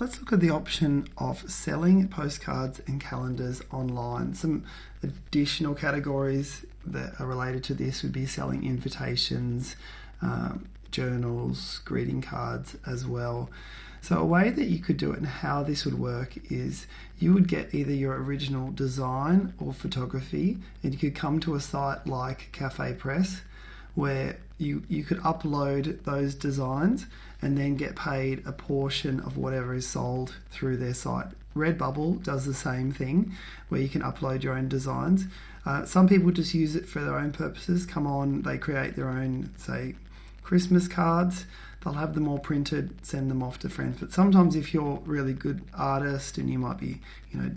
let's look at the option of selling postcards and calendars online. Some additional categories that are related to this would be selling invitations, journals, greeting cards as well. So a way that you could do it and how this would work is you would get either your original design or photography, and you could come to a site like Cafe Press where you could upload those designs and then get paid a portion of whatever is sold through their site. Redbubble does the same thing where you can upload your own designs. Some people just use it for their own purposes. They create their own, say, Christmas cards. They'll have them all printed, send them off to friends. But sometimes if you're a really good artist and you might be,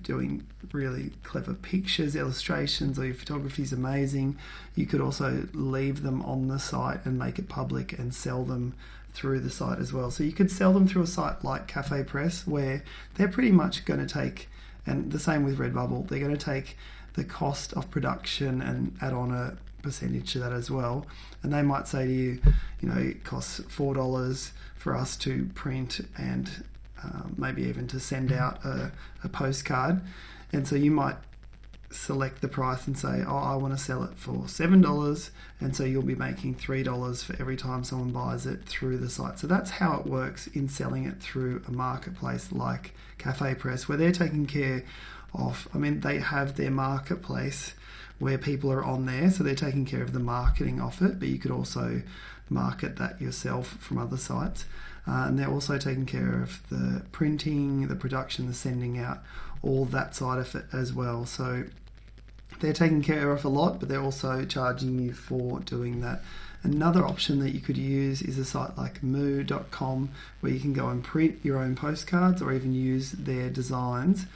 doing really clever pictures, illustrations, or your photography is amazing, you could also leave them on the site and make it public and sell them through the site as well. So you could sell them through a site like Cafe Press where they're pretty much going to take, and the same with Redbubble, they're going to take the cost of production and add on a percentage to that as well. And they might say to you, it costs $4 for us to print and maybe even to send out a postcard. And so you might select the price and say, I want to sell it for $7, and so you'll be making $3 for every time someone buys it through the site. So that's how it works in selling it through a marketplace like Cafe Press, where they're taking care of, they have their marketplace where people are on there, so they're taking care of the marketing of it, but you could also market that yourself from other sites. And they're also taking care of the printing, the production, the sending out, all that side of it as well. So they're taking care of a lot, but they're also charging you for doing that. Another option that you could use is a site like moo.com, where you can go and print your own postcards or even use their designs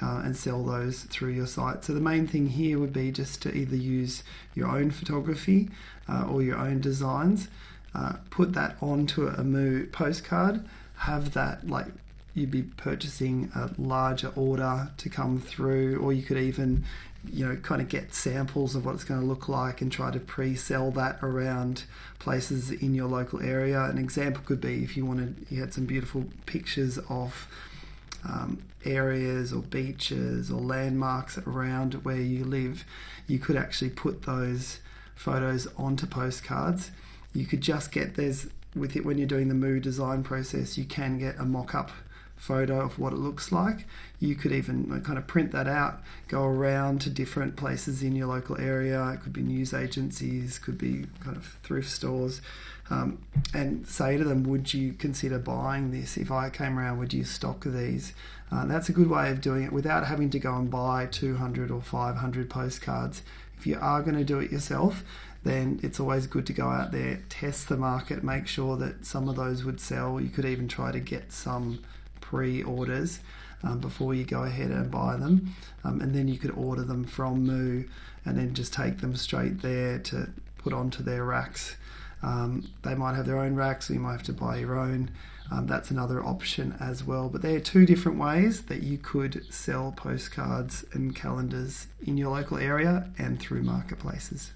and sell those through your site. So the main thing here would be just to either use your own photography or your own designs, put that onto a Moo postcard, have that, like you'd be purchasing a larger order to come through, or you could even kind of get samples of what it's going to look like and try to pre-sell that around places in your local area. An example could be if you had some beautiful pictures of areas or beaches or landmarks around where you live, you could actually put those photos onto postcards. You could just get, with it when you're doing the Moo design process, you can get a mock-up photo of what it looks like. You could even kind of print that out, go around to different places in your local area. It could be news agencies, could be kind of thrift stores, and say to them, would you consider buying this? If I came around, would you stock these? That's a good way of doing it without having to go and buy 200 or 500 postcards. If you are going to do it yourself, then it's always good to go out there, test the market, make sure that some of those would sell. You could even try to get some pre-orders before you go ahead and buy them, and then you could order them from Moo and then just take them straight there to put onto their racks. They might have their own racks, so you might have to buy your own. That's another option as well. But there are two different ways that you could sell postcards and calendars in your local area and through marketplaces.